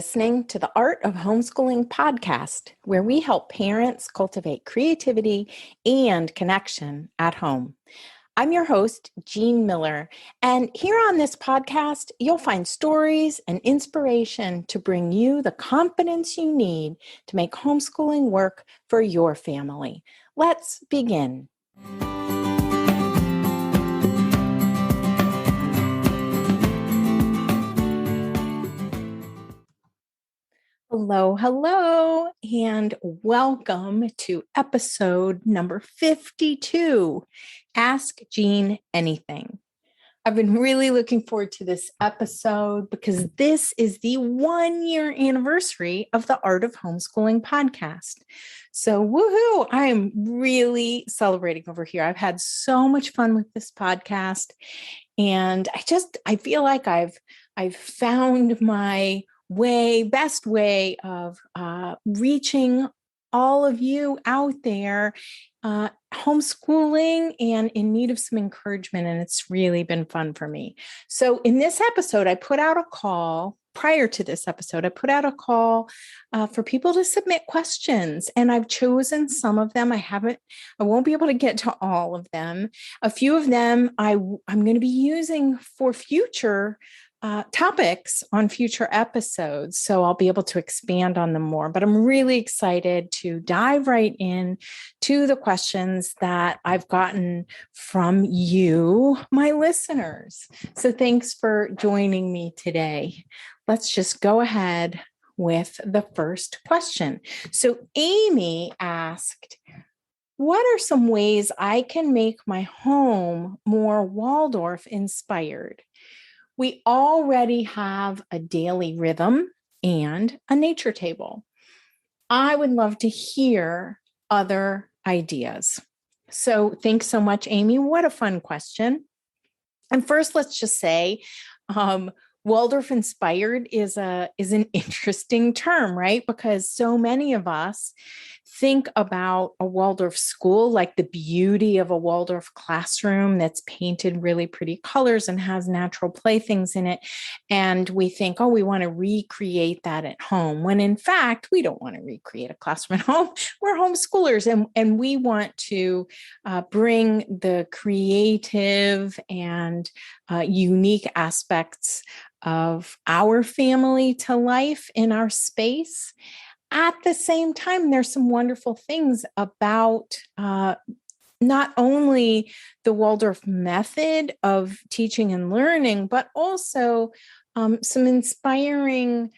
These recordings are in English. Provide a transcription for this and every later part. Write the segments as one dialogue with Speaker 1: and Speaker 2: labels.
Speaker 1: listening to the Art of Homeschooling podcast, where we help parents cultivate creativity and connection at home. I'm your host, Jean Miller, and here on this podcast, you'll find stories and inspiration to bring you the confidence you need to make homeschooling work for your family. Let's begin. Hello, and welcome to episode number 52, Ask Jean Anything. I've been really looking forward to this episode because this is the 1-year anniversary of the Art of Homeschooling podcast. So woohoo, I am really celebrating over here. I've had so much fun with this podcast, and I feel like I've found my best way of reaching all of you out there homeschooling and in need of some encouragement. And it's really been fun for me. So in this episode, I put out a call. Prior to this episode, I put out a call for people to submit questions, and I've chosen some of them. I won't be able to get to all of them. A few of them I'm going to be using for future topics on future episodes, so I'll be able to expand on them more. But I'm really excited to dive right in to the questions that I've gotten from you, my listeners. So thanks for joining me today. Let's just go ahead with the first question. So Amy asked, what are some ways I can make my home more Waldorf-inspired? We already have a daily rhythm and a nature table. I would love to hear other ideas. So thanks so much, Amy. What a fun question. And first, let's just say, Waldorf-Inspired is an interesting term, right? Because so many of us think about a Waldorf school, like the beauty of a Waldorf classroom that's painted really pretty colors and has natural playthings in it. And we think, we want to recreate that at home. When in fact, we don't want to recreate a classroom at home. We're homeschoolers, and we want to bring the creative and unique aspects of our family to life in our space. At the same time, there's some wonderful things about not only the Waldorf method of teaching and learning, but also some inspiring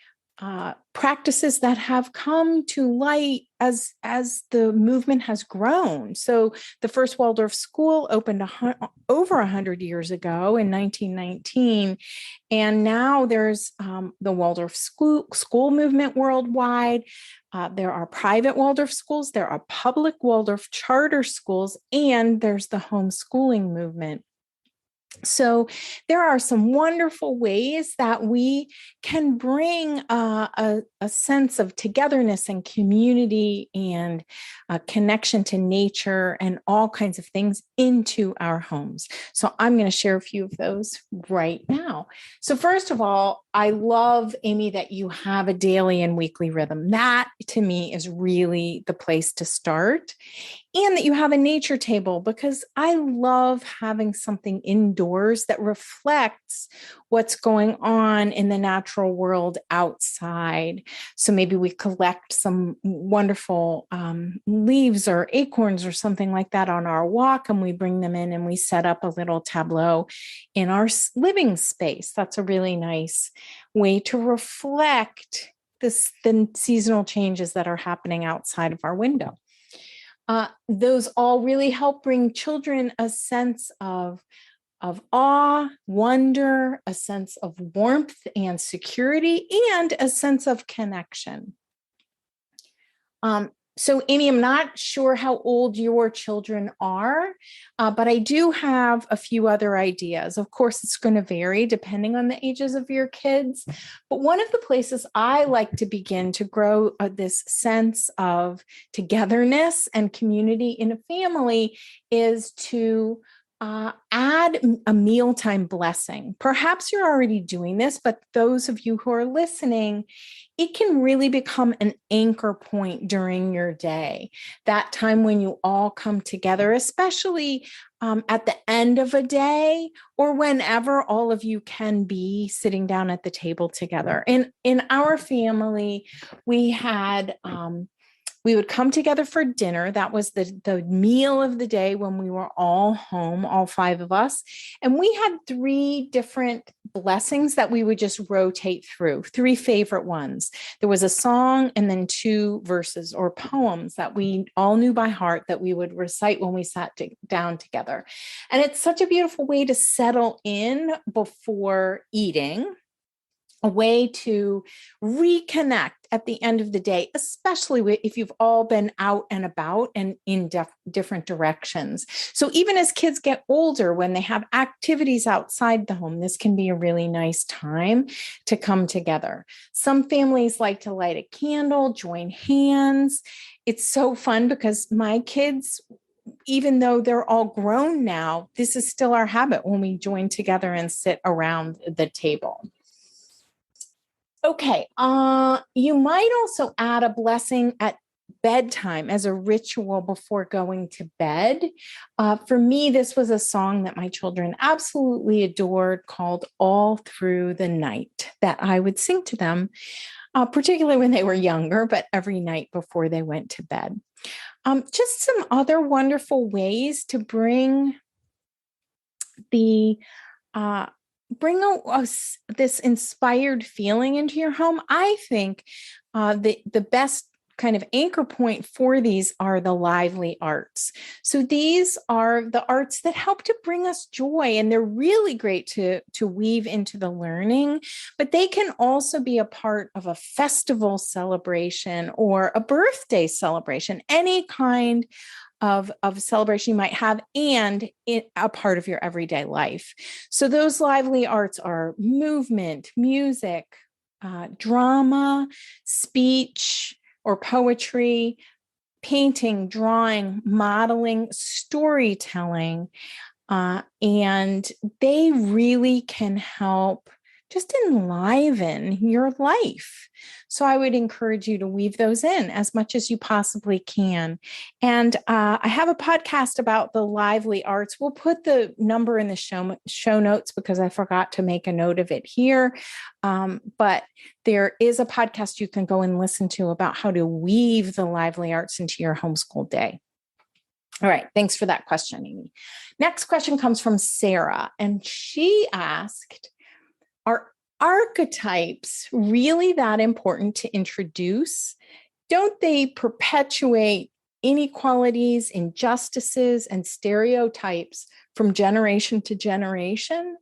Speaker 1: practices that have come to light as the movement has grown. So the first Waldorf school opened over 100 years ago in 1919. And now there's the Waldorf school movement worldwide. There are private Waldorf schools, there are public Waldorf charter schools, and there's the homeschooling movement. So there are some wonderful ways that we can bring a sense of togetherness and community and connection to nature and all kinds of things into our homes. So I'm going to share a few of those right now. So first of all, I love, Amy, that you have a daily and weekly rhythm. That to me is really the place to start. And that you have a nature table, because I love having something indoors that reflects what's going on in the natural world outside. So maybe we collect some wonderful leaves or acorns or something like that on our walk, and we bring them in and we set up a little tableau in our living space. That's a really nice way to reflect the seasonal changes that are happening outside of our window. Those all really help bring children a sense of awe, wonder, a sense of warmth and security, and a sense of connection. So, Amy, I'm not sure how old your children are, but I do have a few other ideas. Of course, it's going to vary depending on the ages of your kids. But one of the places I like to begin to grow this sense of togetherness and community in a family is to Add a mealtime blessing. Perhaps you're already doing this, but those of you who are listening, it can really become an anchor point during your day. That time when you all come together, especially at the end of a day or whenever all of you can be sitting down at the table together. In our family, we had we would come together for dinner. That was the meal of the day when we were all home, all five of us. And we had three different blessings that we would just rotate through, three favorite ones. There was a song and then two verses or poems that we all knew by heart that we would recite when we sat down together. And it's such a beautiful way to settle in before eating, a way to reconnect at the end of the day, especially if you've all been out and about and in different directions. So even as kids get older, when they have activities outside the home, this can be a really nice time to come together. Some families like to light a candle, join hands. It's so fun because my kids, even though they're all grown now, this is still our habit when we join together and sit around the table. Okay, you might also add a blessing at bedtime as a ritual before going to bed. For me, this was a song that my children absolutely adored called All Through the Night that I would sing to them, particularly when they were younger, but every night before they went to bed. Just some other wonderful ways to bring this inspired feeling into your home. I think the best kind of anchor point for these are the lively arts. So these are the arts that help to bring us joy, and they're really great to weave into the learning, but they can also be a part of a festival celebration or a birthday celebration, any kind of celebration you might have, and a part of your everyday life. So those lively arts are movement, music, drama, speech or poetry, painting, drawing, modeling, storytelling, and they really can help just enliven your life. So I would encourage you to weave those in as much as you possibly can. And I have a podcast about the lively arts. We'll put the number in the show notes because I forgot to make a note of it here. But there is a podcast you can go and listen to about how to weave the lively arts into your homeschool day. All right. Thanks for that question, Amy. Next question comes from Sarah, and she asked, are archetypes really that important to introduce? Don't they perpetuate inequalities, injustices, and stereotypes from generation to generation?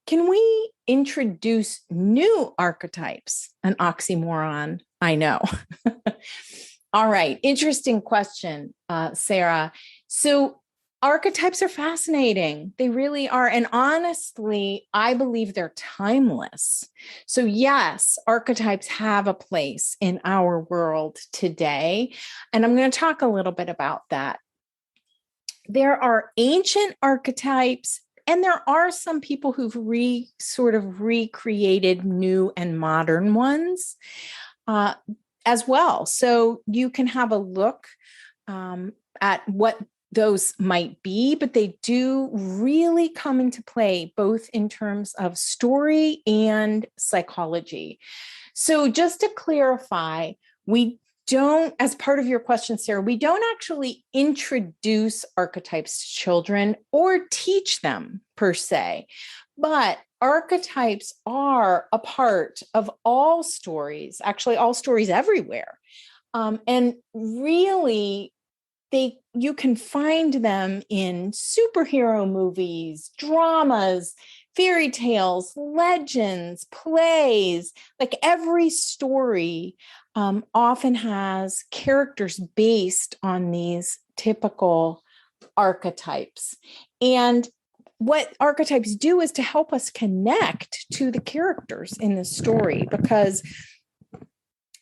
Speaker 1: Can we introduce new archetypes? An oxymoron, I know. All right. Interesting question, Sarah. So archetypes are fascinating. They really are. And honestly, I believe they're timeless. So yes, archetypes have a place in our world today. And I'm going to talk a little bit about that. There are ancient archetypes, and there are some people who've sort of recreated new and modern ones as well. So you can have a look at what those might be, but they do really come into play both in terms of story and psychology. So just to clarify, we don't, as part of your question, Sarah, we don't actually introduce archetypes to children or teach them per se, but archetypes are a part of all stories, actually all stories everywhere. And really, you can find them in superhero movies, dramas, fairy tales, legends, plays. Like every story often has characters based on these typical archetypes. And what archetypes do is to help us connect to the characters in the story, because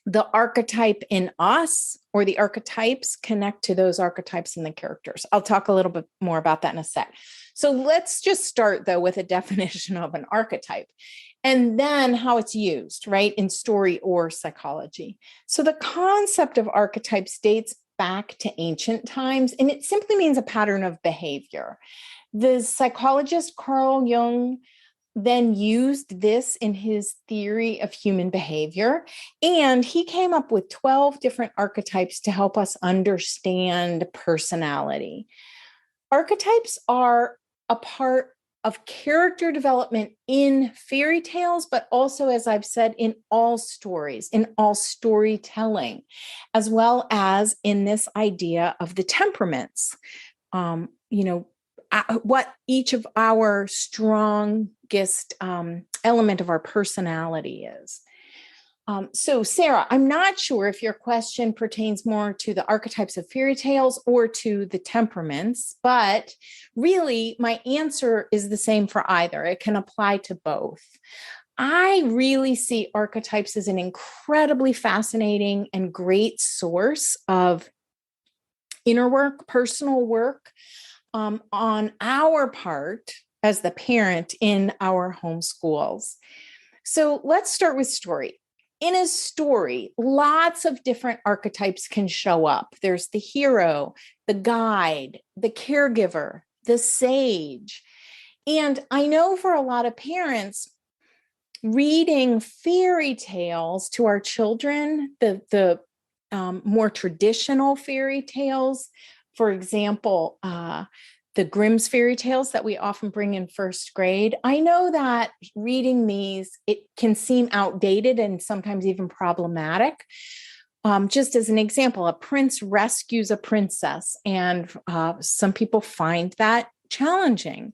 Speaker 1: the archetype in us or the archetypes connect to those archetypes in the characters. I'll talk a little bit more about that in a sec. So let's just start though with a definition of an archetype and then how it's used, right, in story or psychology. So the concept of archetypes dates back to ancient times, and it simply means a pattern of behavior. The psychologist Carl Jung then used this in his theory of human behavior, and he came up with 12 different archetypes to help us understand personality. Archetypes are a part of character development in fairy tales, but also, as I've said, in all stories, in all storytelling, as well as in this idea of the temperaments. What each of our strongest element of our personality is. So Sarah, I'm not sure if your question pertains more to the archetypes of fairy tales or to the temperaments, but really my answer is the same for either. It can apply to both. I really see archetypes as an incredibly fascinating and great source of inner work, personal work, on our part as the parent in our homeschools. So let's start with story. In a story, lots of different archetypes can show up. There's the hero, the guide, the caregiver, the sage. And I know for a lot of parents, reading fairy tales to our children, the more traditional fairy tales, for example, the Grimm's fairy tales that we often bring in first grade. I know that reading these, it can seem outdated and sometimes even problematic. Just as an example, a prince rescues a princess, and some people find that challenging.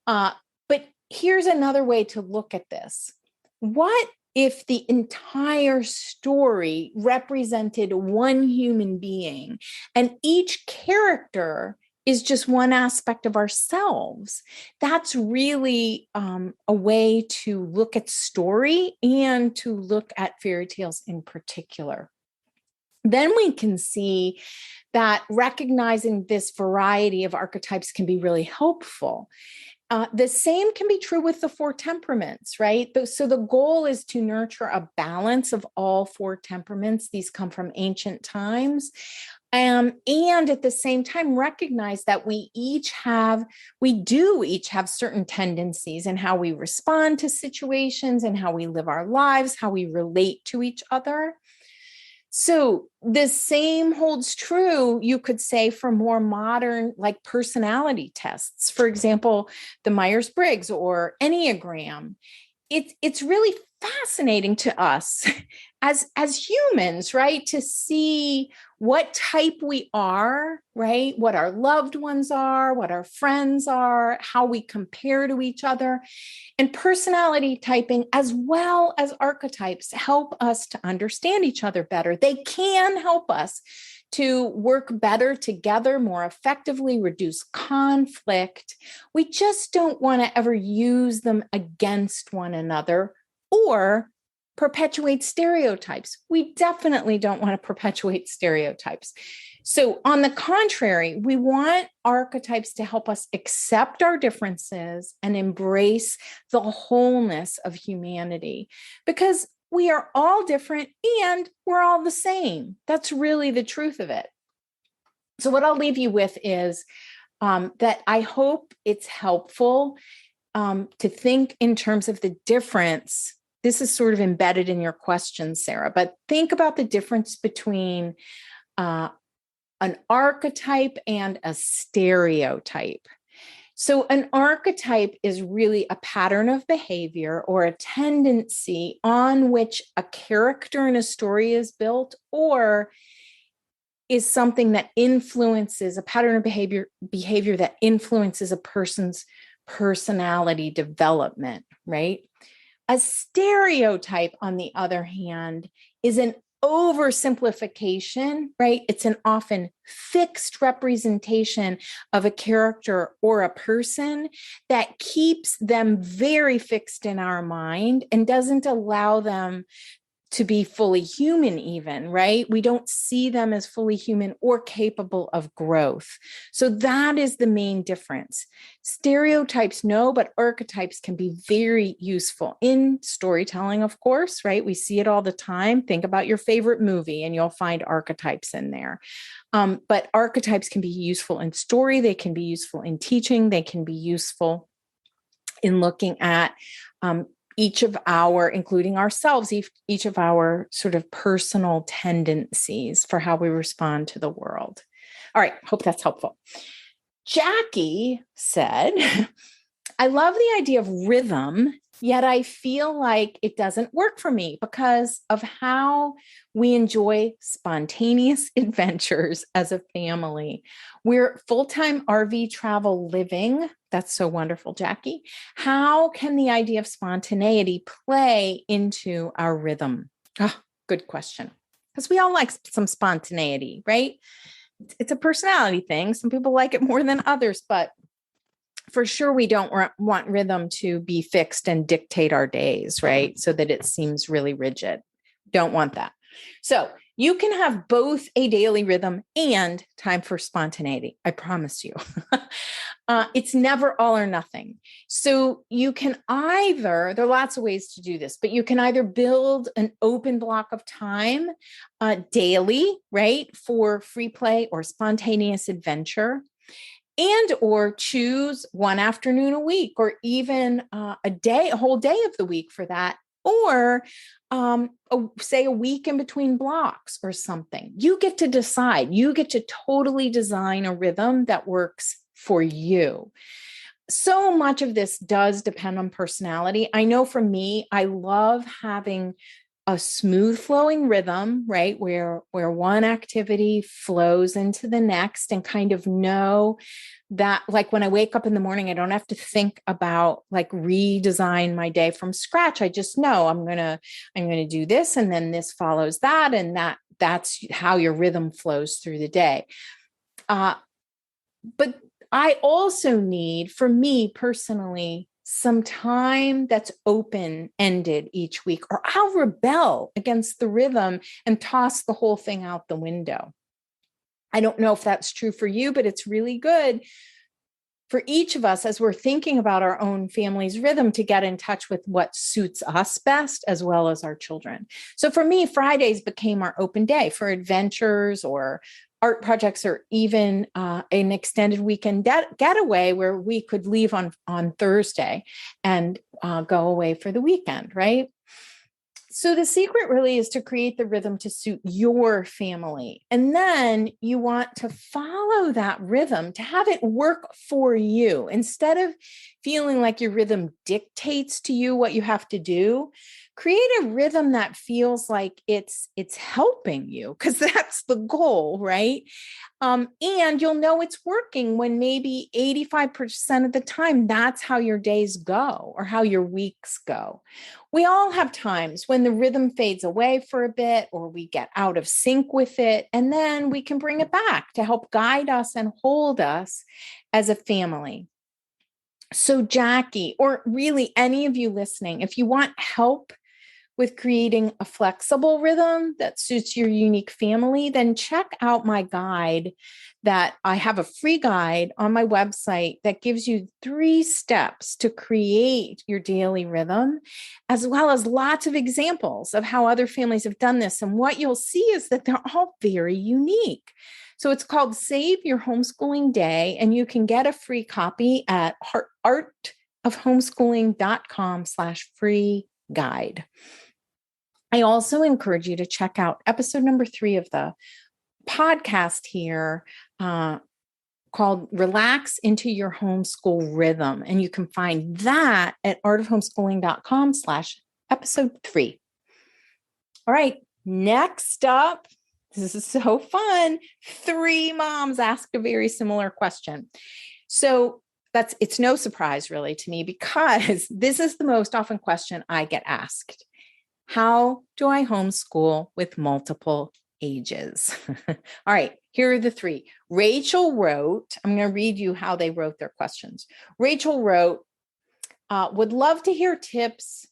Speaker 1: But here's another way to look at this. What if the entire story represented one human being and each character is just one aspect of ourselves? That's really a way to look at story and to look at fairy tales in particular. Then we can see that recognizing this variety of archetypes can be really helpful. The same can be true with the four temperaments, right? So the goal is to nurture a balance of all four temperaments. These come from ancient times. And at the same time, recognize that we do each have certain tendencies in how we respond to situations and how we live our lives, how we relate to each other. So the same holds true, you could say, for more modern, like personality tests. For example, the Myers-Briggs or Enneagram. It's really fascinating to us as humans, right? To see what type we are, right? What our loved ones are, what our friends are, how we compare to each other. And personality typing, as well as archetypes, help us to understand each other better. They can help us to work better together, more effectively, reduce conflict. We just don't want to ever use them against one another or perpetuate stereotypes. We definitely don't want to perpetuate stereotypes. So on the contrary, we want archetypes to help us accept our differences and embrace the wholeness of humanity, because we are all different and we're all the same. That's really the truth of it. So what I'll leave you with is that I hope it's helpful to think in terms of the difference. This is sort of embedded in your question, Sarah, but think about the difference between an archetype and a stereotype. So an archetype is really a pattern of behavior or a tendency on which a character in a story is built, or is something that influences a pattern of behavior that influences a person's personality development, right? A stereotype, on the other hand, is an oversimplification, right? It's an often fixed representation of a character or a person that keeps them very fixed in our mind and doesn't allow them to be fully human even, right? We don't see them as fully human or capable of growth. So that is the main difference. Stereotypes, no, but archetypes can be very useful in storytelling, of course, right? We see it all the time. Think about your favorite movie and you'll find archetypes in there. But archetypes can be useful in story. They can be useful in teaching. They can be useful in looking at each of our, including ourselves, each of our sort of personal tendencies for how we respond to the world. All right, hope that's helpful. Jackie said, I love the idea of rhythm, yet I feel like it doesn't work for me because of how we enjoy spontaneous adventures as a family. We're full-time RV travel living. That's so wonderful, Jackie. How can the idea of spontaneity play into our rhythm? Oh, good question. Because we all like some spontaneity, right? It's a personality thing. Some people like it more than others, but for sure, we don't want rhythm to be fixed and dictate our days, right? So that it seems really rigid. Don't want that. So you can have both a daily rhythm and time for spontaneity. I promise you. It's never all or nothing. So you can either, there are lots of ways to do this, but you can either build an open block of time daily, right, for free play or spontaneous adventure, and or choose one afternoon a week, or even a whole day of the week for that, or say a week in between blocks or something. You get to decide. You get to totally design a rhythm that works for you. So much of this does depend on personality. I know for me, I love having a smooth flowing rhythm, right? Where one activity flows into the next, and kind of know that, like, when I wake up in the morning, I don't have to think about like redesign my day from scratch. I just know I'm going to do this, and then this follows that. And that's how your rhythm flows through the day. But I also need, for me personally, some time that's open-ended each week, or I'll rebel against the rhythm and toss the whole thing out the window. I don't know if that's true for you, but it's really good for each of us as we're thinking about our own family's rhythm to get in touch with what suits us best as well as our children. So for me, Fridays became our open day for adventures or art projects, or even an extended weekend getaway where we could leave on Thursday and go away for the weekend, right? So the secret really is to create the rhythm to suit your family. And then you want to follow that rhythm to have it work for you. Instead of feeling like your rhythm dictates to you what you have to do, create a rhythm that feels like it's helping you, because that's the goal, right? And you'll know it's working when maybe 85% of the time that's how your days go or how your weeks go. We all have times when the rhythm fades away for a bit, or we get out of sync with it, and then we can bring it back to help guide us and hold us as a family. So Jackie, or really any of you listening, if you want help with creating a flexible rhythm that suits your unique family, then check out my guide. That I have a free guide on my website that gives you 3 steps to create your daily rhythm, as well as lots of examples of how other families have done this. And what you'll see is that they're all very unique. So it's called Save Your Homeschooling Day, and you can get a free copy at artofhomeschooling.com/free guide. I also encourage you to check out episode number 3 of the podcast here, called Relax into Your Homeschool Rhythm. And you can find that at artofhomeschooling.com/episode 3. All right, next up, this is so fun. 3 moms asked a very similar question. So it's no surprise really to me, because this is the most often question I get asked. How do I homeschool with multiple ages? All right, here are the 3. Rachel wrote, I'm going to read you how they wrote their questions. Rachel wrote, would love to hear tips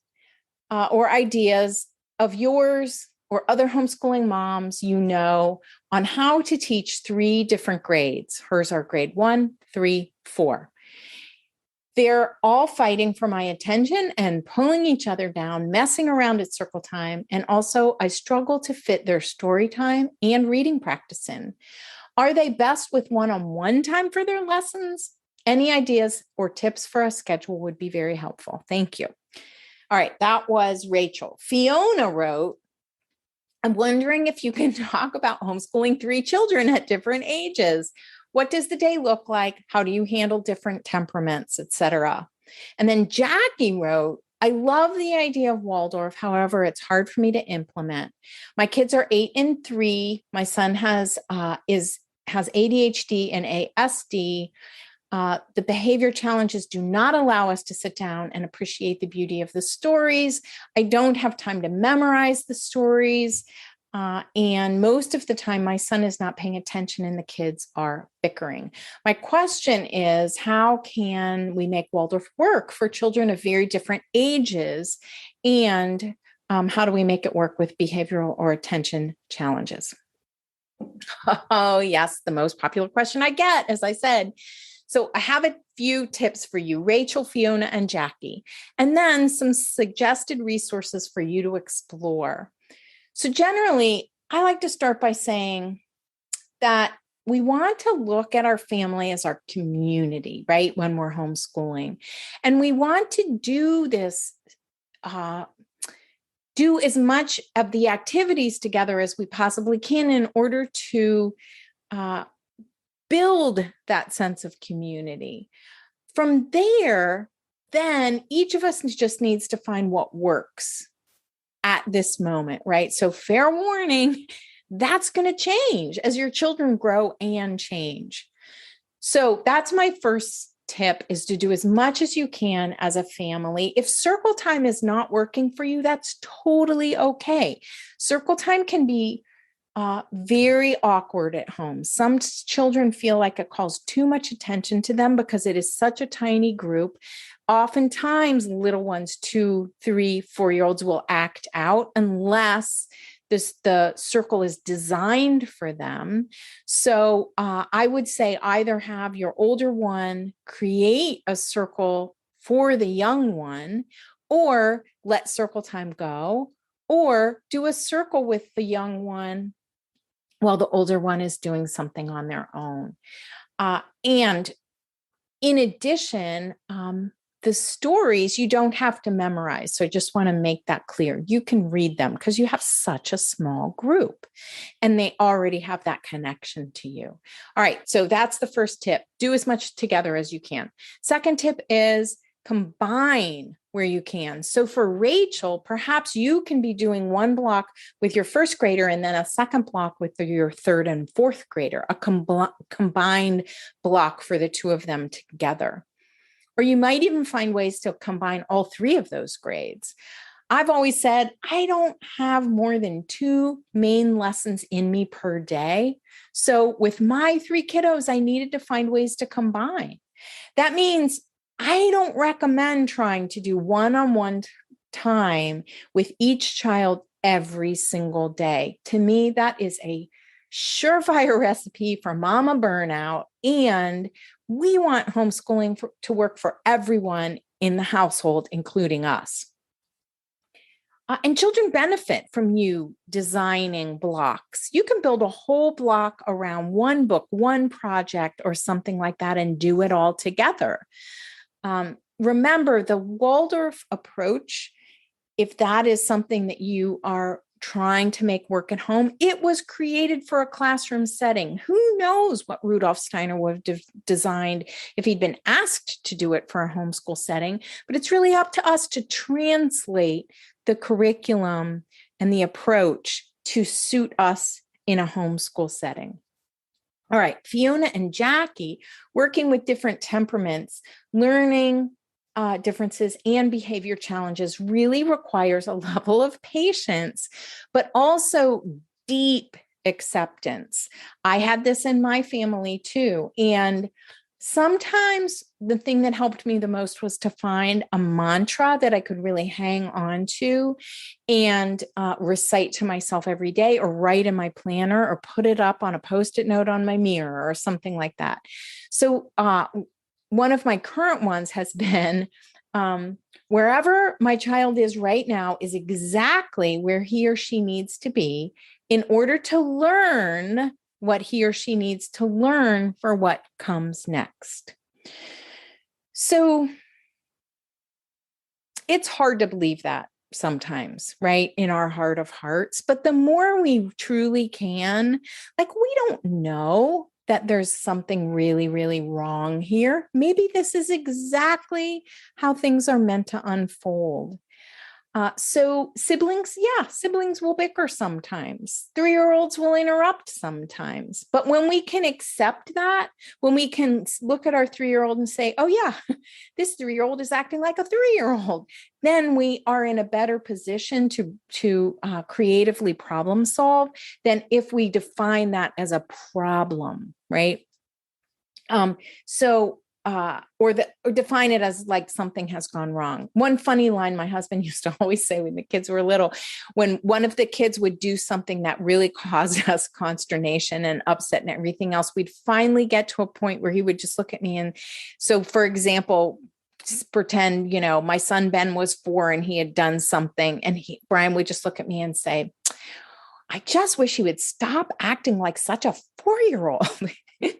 Speaker 1: or ideas of yours or other homeschooling moms you know on how to teach 3 different grades. Hers are grade 1, 3, 4. They're all fighting for my attention and pulling each other down, messing around at circle time. And also, I struggle to fit their story time and reading practice in. Are they best with one-on-one time for their lessons? Any ideas or tips for a schedule would be very helpful. Thank you. All right, that was Rachel. Fiona wrote, I'm wondering if you can talk about homeschooling 3 children at different ages. What does the day look like? How do you handle different temperaments, etc.? And then Jackie wrote, I love the idea of Waldorf. However, it's hard for me to implement. My kids are 8 and 3. My son has ADHD and ASD. The behavior challenges do not allow us to sit down and appreciate the beauty of the stories. I don't have time to memorize the stories. And most of the time, my son is not paying attention and the kids are bickering. My question is, how can we make Waldorf work for children of very different ages? And how do we make it work with behavioral or attention challenges? Oh, yes, the most popular question I get, as I said. So I have a few tips for you, Rachel, Fiona, and Jackie, and then some suggested resources for you to explore. So generally, I like to start by saying that we want to look at our family as our community, right, when we're homeschooling. And we want to do this, do as much of the activities together as we possibly can in order to build that sense of community. From there, then each of us just needs to find what works at this moment, right? So fair warning, that's going to change as your children grow and change. So that's my first tip, is to do as much as you can as a family. If circle time is not working for you, that's totally okay. Circle time can be very awkward at home. Some children feel like it calls too much attention to them because it is such a tiny group. Oftentimes, little ones, 2, 3, 4-year-olds will act out unless the circle is designed for them. So I would say either have your older one create a circle for the young one, or let circle time go, or do a circle with the young one while the older one is doing something on their own. And in addition, the stories you don't have to memorize. So I just want to make that clear. You can read them because you have such a small group and they already have that connection to you. All right. So that's the first tip. Do as much together as you can. Second tip is combine where you can. So for Rachel, perhaps you can be doing one block with your first grader and then a second block with your third and fourth grader, a combined block for the two of them together. Or you might even find ways to combine all 3 of those grades. I've always said, I don't have more than 2 main lessons in me per day. So with my 3 kiddos, I needed to find ways to combine. That means I don't recommend trying to do one-on-one time with each child every single day. To me, that is a surefire recipe for mama burnout. And we want homeschooling to work for everyone in the household, including us. And children benefit from you designing blocks. You can build a whole block around one book, one project, or something like that, and do it all together. Remember, the Waldorf approach, if that is something that you are trying to make work at home, it was created for a classroom setting. Who knows what Rudolf Steiner would have designed if he'd been asked to do it for a homeschool setting, but it's really up to us to translate the curriculum and the approach to suit us in a homeschool setting. All right, Fiona and Jackie, working with different temperaments, learning differences and behavior challenges really requires a level of patience, but also deep acceptance. I had this in my family too. And Sometimes the thing that helped me the most was to find a mantra that I could really hang on to and recite to myself every day, or write in my planner, or put it up on a Post-it note on my mirror or something like that. So one of my current ones has been, wherever my child is right now is exactly where he or she needs to be in order to learn what he or she needs to learn for what comes next. So it's hard to believe that sometimes, right? In our heart of hearts. But the more we truly can, like, we don't know that there's something really, really wrong here. Maybe this is exactly how things are meant to unfold. So siblings will bicker sometimes. 3-year-olds will interrupt sometimes. But when we can accept that, when we can look at our 3-year-old and say, oh yeah, this 3-year-old is acting like a 3-year-old, then we are in a better position to creatively problem solve than if we define that as a problem, right? Or define it as like something has gone wrong. One funny line my husband used to always say when the kids were little, when one of the kids would do something that really caused us consternation and upset and everything else, we'd finally get to a point where he would just look at me. And so, for example, just pretend, my son Ben was 4 and he had done something, and Brian would just look at me and say, I just wish he would stop acting like such a 4-year-old. And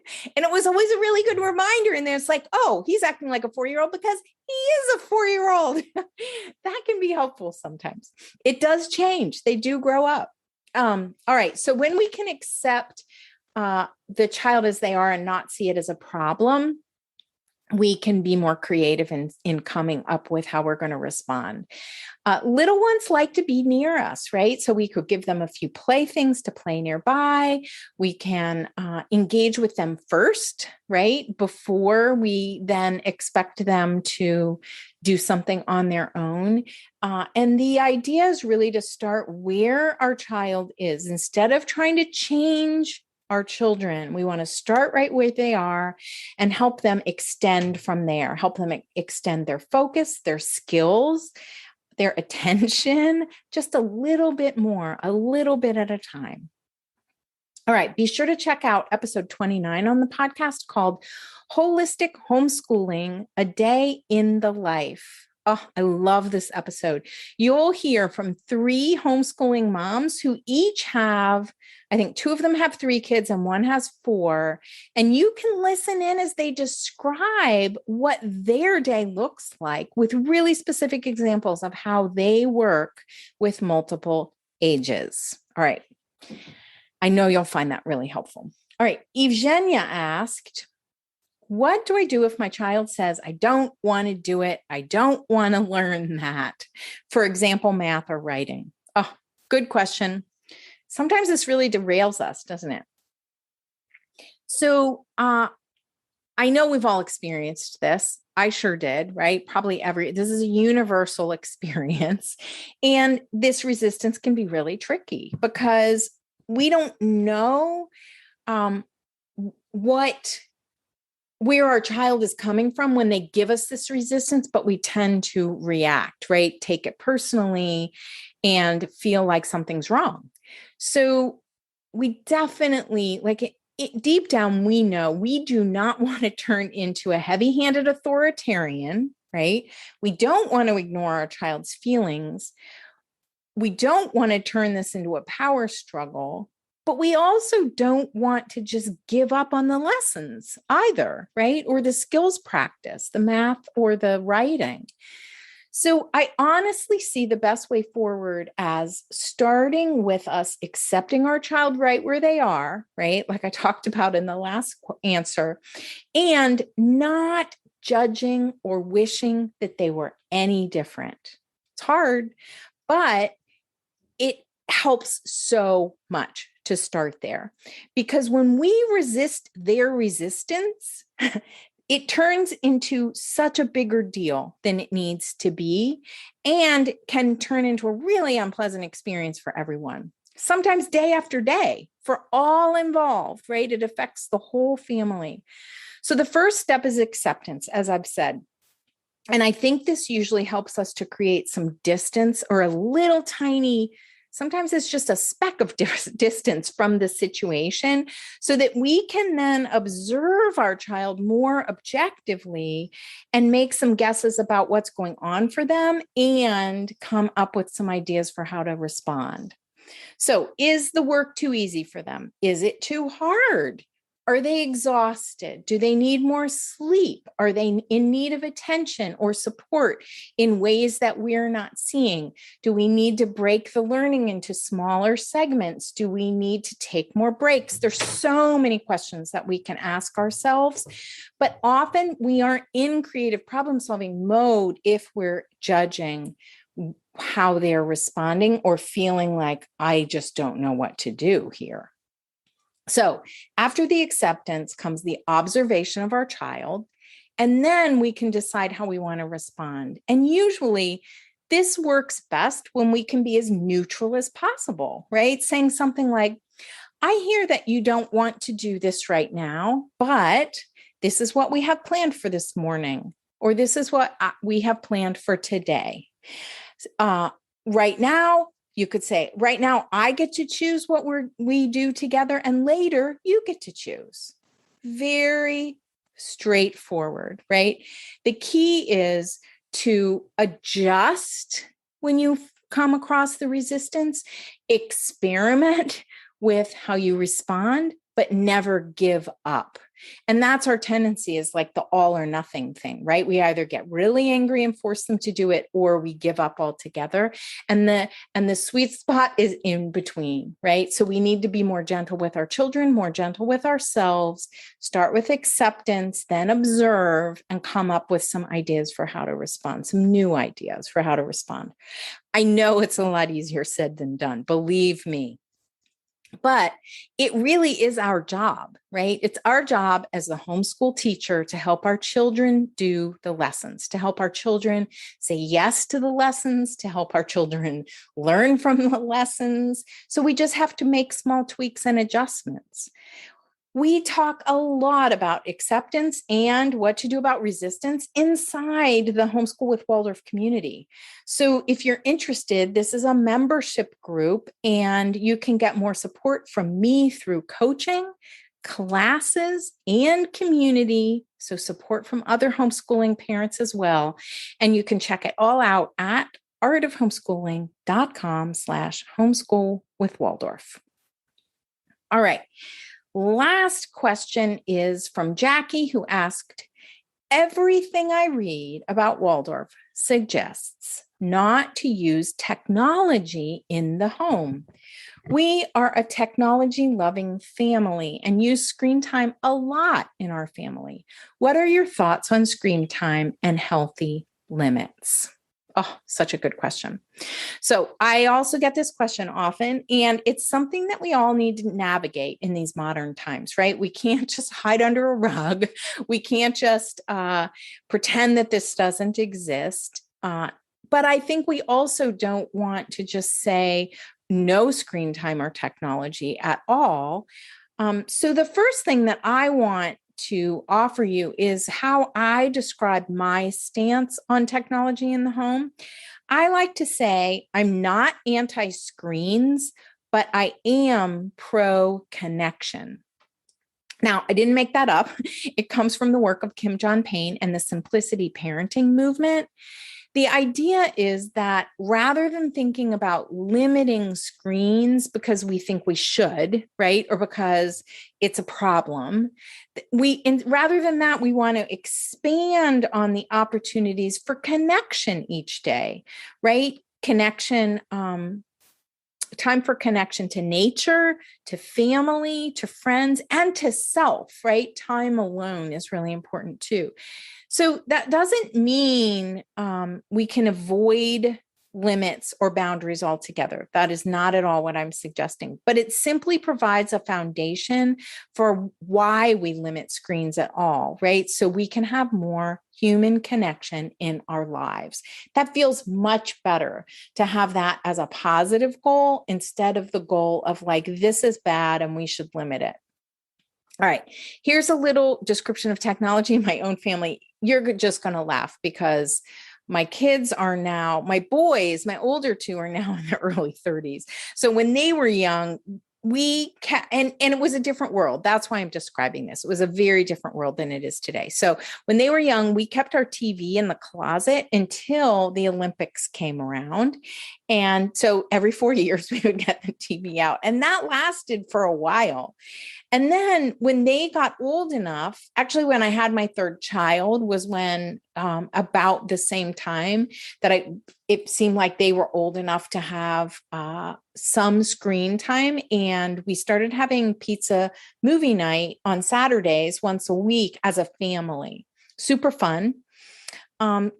Speaker 1: it was always a really good reminder. And then it's like, oh, he's acting like a 4-year-old because he is a 4-year-old. That can be helpful sometimes. It does change. They do grow up. All right. So when we can accept the child as they are and not see it as a problem, we can be more creative in coming up with how we're going to respond. Little ones like to be near us, right? So we could give them a few playthings to play nearby. We can engage with them first, right? Before we then expect them to do something on their own. And the idea is really to start where our child is. Instead of trying to change our children, we want to start right where they are and help them extend from there, help them extend their focus, their skills, their attention, just a little bit more, a little bit at a time. All right, be sure to check out episode 29 on the podcast called Holistic Homeschooling, A Day in the Life. Oh, I love this episode. You'll hear from 3 homeschooling moms who each have, I think 2 of them have 3 kids and 1 has 4. And you can listen in as they describe what their day looks like with really specific examples of how they work with multiple ages. All right. I know you'll find that really helpful. All right. Evgenia asked, what do I do if my child says, I don't want to do it? I don't want to learn that. For example, math or writing. Oh, good question. Sometimes this really derails us, doesn't it? So I know we've all experienced this. I sure did, right? Probably this is a universal experience. And this resistance can be really tricky because we don't know where our child is coming from when they give us this resistance, but we tend to react, right? Take it personally and feel like something's wrong. So we definitely, deep down, we know we do not want to turn into a heavy-handed authoritarian, right? We don't want to ignore our child's feelings. We don't want to turn this into a power struggle. But we also don't want to just give up on the lessons either, right? Or the skills practice, the math or the writing. So I honestly see the best way forward as starting with us accepting our child right where they are, right? Like I talked about in the last answer, and not judging or wishing that they were any different. It's hard, but it helps so much to start there. Because when we resist their resistance, it turns into such a bigger deal than it needs to be and can turn into a really unpleasant experience for everyone. Sometimes day after day for all involved, right? It affects the whole family. So the first step is acceptance, as I've said. And I think this usually helps us to create some distance or a little tiny, sometimes it's just a speck of distance from the situation so that we can then observe our child more objectively and make some guesses about what's going on for them and come up with some ideas for how to respond. So, is the work too easy for them? Is it too hard? Are they exhausted? Do they need more sleep? Are they in need of attention or support in ways that we're not seeing? Do we need to break the learning into smaller segments? Do we need to take more breaks? There's so many questions that we can ask ourselves, but often we aren't in creative problem solving mode if we're judging how they're responding or feeling like, I just don't know what to do here. So after the acceptance comes the observation of our child, and then we can decide how we want to respond. And usually this works best when we can be as neutral as possible, right? Saying something like, I hear that you don't want to do this right now, but this is what we have planned for this morning, or this is what we have planned for today. Right now, you could say, right now, I get to choose what we do together, and later you get to choose. Very straightforward, right? The key is to adjust when you come across the resistance, experiment with how you respond, but never give up. And that's our tendency, is like the all or nothing thing, right? We either get really angry and force them to do it, or we give up altogether. And the sweet spot is in between, right? So we need to be more gentle with our children, more gentle with ourselves, start with acceptance, then observe, and come up with some ideas for how to respond, some new ideas for how to respond. I know it's a lot easier said than done, believe me. But it really is our job, right? It's our job as the homeschool teacher to help our children do the lessons, to help our children say yes to the lessons, to help our children learn from the lessons. So we just have to make small tweaks and adjustments. We talk a lot about acceptance and what to do about resistance inside the Homeschool with Waldorf community. So if you're interested, this is a membership group, and you can get more support from me through coaching, classes, and community. So support from other homeschooling parents as well. And you can check it all out at artofhomeschooling.com/homeschool with Waldorf. All right. Last question is from Jackie, who asked, everything I read about Waldorf suggests not to use technology in the home. We are a technology-loving family and use screen time a lot in our family. What are your thoughts on screen time and healthy limits? Oh, such a good question. So I also get this question often, and it's something that we all need to navigate in these modern times, right? We can't just hide under a rug. We can't just pretend that this doesn't exist. But I think we also don't want to just say no screen time or technology at all. So the first thing that I want to offer you is how I describe my stance on technology in the home. I like to say I'm not anti-screens, but I am pro-connection. Now, I didn't make that up. It comes from the work of Kim John Payne and the Simplicity Parenting movement. The idea is that rather than thinking about limiting screens because we think we should, right, or because it's a problem, rather than that, we want to expand on the opportunities for connection each day, right? Connection, time for connection to nature, to family, to friends, and to self, right? Time alone is really important too. So that doesn't mean we can avoid limits or boundaries altogether. That is not at all what I'm suggesting, but it simply provides a foundation for why we limit screens at all, right? So we can have more human connection in our lives. That feels much better to have that as a positive goal instead of the goal of like, this is bad and we should limit it. All right. Here's a little description of technology in my own family. You're just going to laugh because my kids are now, my boys, my older two are now in their early 30s. So when they were young, and it was a different world. That's why I'm describing this. It was a very different world than it is today. So when they were young, we kept our TV in the closet until the Olympics came around. And so every 4 years we would get the TV out, and that lasted for a while. And then when they got old enough, actually, when I had my third child was when about the same time that it seemed like they were old enough to have some screen time. And we started having pizza movie night on Saturdays once a week as a family. Super fun.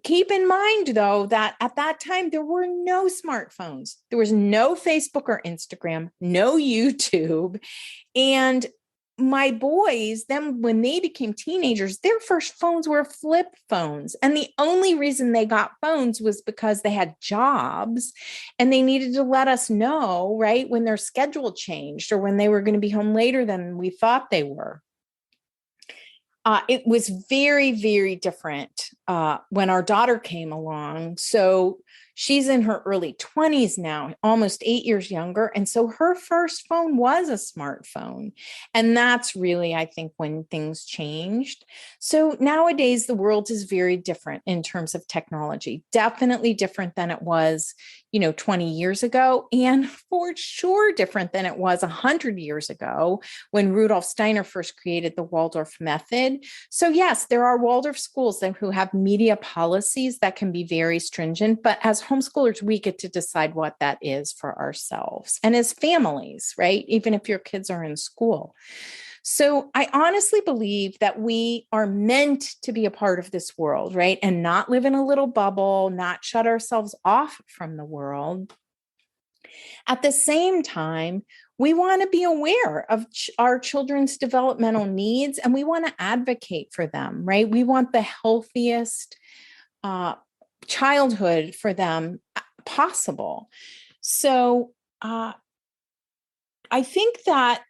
Speaker 1: Keep in mind, though, that at that time, there were no smartphones. There was no Facebook or Instagram, no YouTube. And my boys, then when they became teenagers, their first phones were flip phones. And the only reason they got phones was because they had jobs and they needed to let us know, right, when their schedule changed or when they were going to be home later than we thought they were. It was very, very different when our daughter came along. So she's in her early 20s now, almost 8 years younger. And so her first phone was a smartphone. And that's really, I think, when things changed. So nowadays, the world is very different in terms of technology, definitely different than it was, 20 years ago, and for sure different than it was 100 years ago when Rudolf Steiner first created the Waldorf method. So yes, there are Waldorf schools who have media policies that can be very stringent, but as homeschoolers, we get to decide what that is for ourselves and as families, right? Even if your kids are in school. So I honestly believe that we are meant to be a part of this world, right? And not live in a little bubble, not shut ourselves off from the world. At the same time, we want to be aware of our children's developmental needs, and we want to advocate for them, right? We want the healthiest childhood for them possible. So I think that,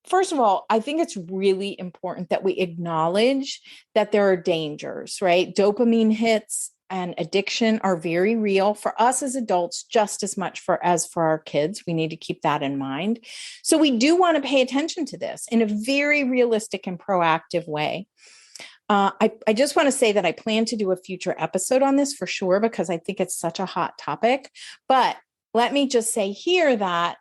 Speaker 1: first of all, I think it's really important that we acknowledge that there are dangers, right? Dopamine hits and addiction are very real for us as adults, just as much as for our kids. We need to keep that in mind. So we do want to pay attention to this in a very realistic and proactive way. I just want to say that I plan to do a future episode on this for sure, because I think it's such a hot topic. But let me just say here that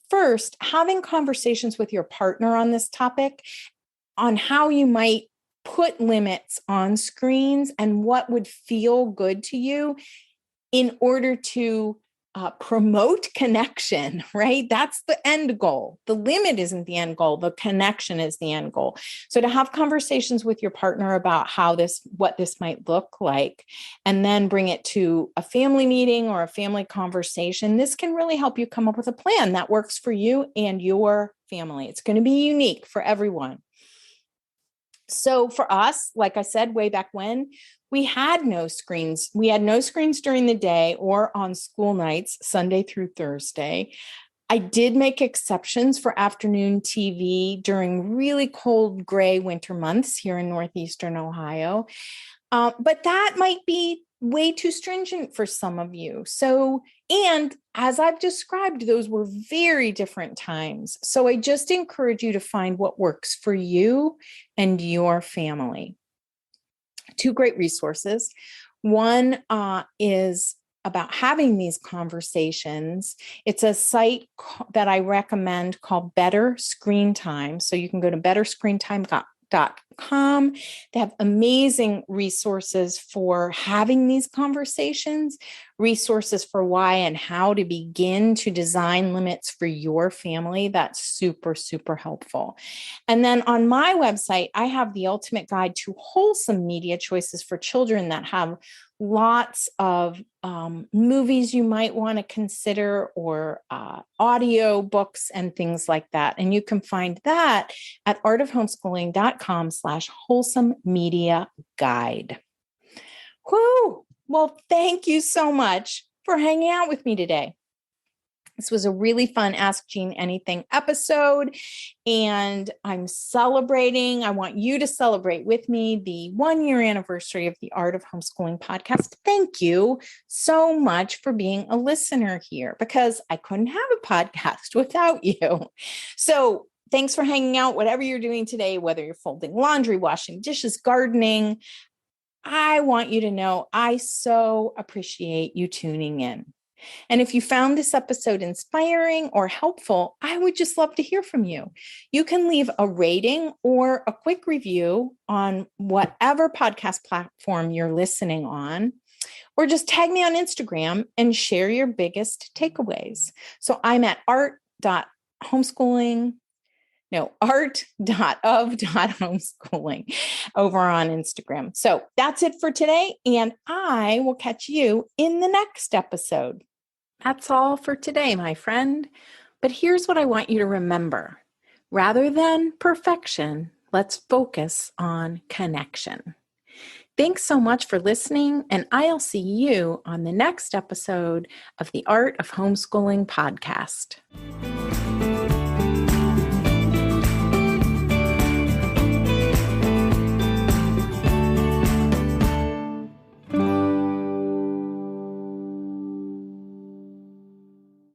Speaker 1: first, having conversations with your partner on this topic, on how you might put limits on screens and what would feel good to you in order to promote connection, right? That's the end goal. The limit isn't the end goal. The connection is the end goal. So to have conversations with your partner about what this might look like, and then bring it to a family meeting or a family conversation, this can really help you come up with a plan that works for you and your family. It's going to be unique for everyone. So for us, like I said, way back when, we had no screens. We had no screens during the day or on school nights, Sunday through Thursday. I did make exceptions for afternoon TV during really cold, gray winter months here in Northeastern Ohio. But that might be way too stringent for some of you. So, and as I've described, those were very different times. So I just encourage you to find what works for you and your family. Two great resources. One is about having these conversations. It's a site that I recommend called Better Screen Time. So you can go to betterscreentime.com. They have amazing resources for having these conversations, resources for why and how to begin to design limits for your family. That's super, super helpful. And then on my website, I have the ultimate guide to wholesome media choices for children that have lots of movies you might want to consider, or audio books and things like that. And you can find that at artofhomeschooling.com/wholesome media guide. Whoo! Well, thank you so much for hanging out with me today. This was a really fun Ask Jean Anything episode, and I'm celebrating. I want you to celebrate with me the 1-year anniversary of the Art of Homeschooling podcast. Thank you so much for being a listener here, because I couldn't have a podcast without you. So thanks for hanging out, whatever you're doing today, whether you're folding laundry, washing dishes, gardening. I want you to know I so appreciate you tuning in. And if you found this episode inspiring or helpful, I would just love to hear from you. You can leave a rating or a quick review on whatever podcast platform you're listening on, or just tag me on Instagram and share your biggest takeaways. So I'm at art.of.homeschooling over on Instagram. So that's it for today, and I will catch you in the next episode. That's all for today, my friend. But here's what I want you to remember. Rather than perfection, let's focus on connection. Thanks so much for listening, and I'll see you on the next episode of the Art of Homeschooling podcast.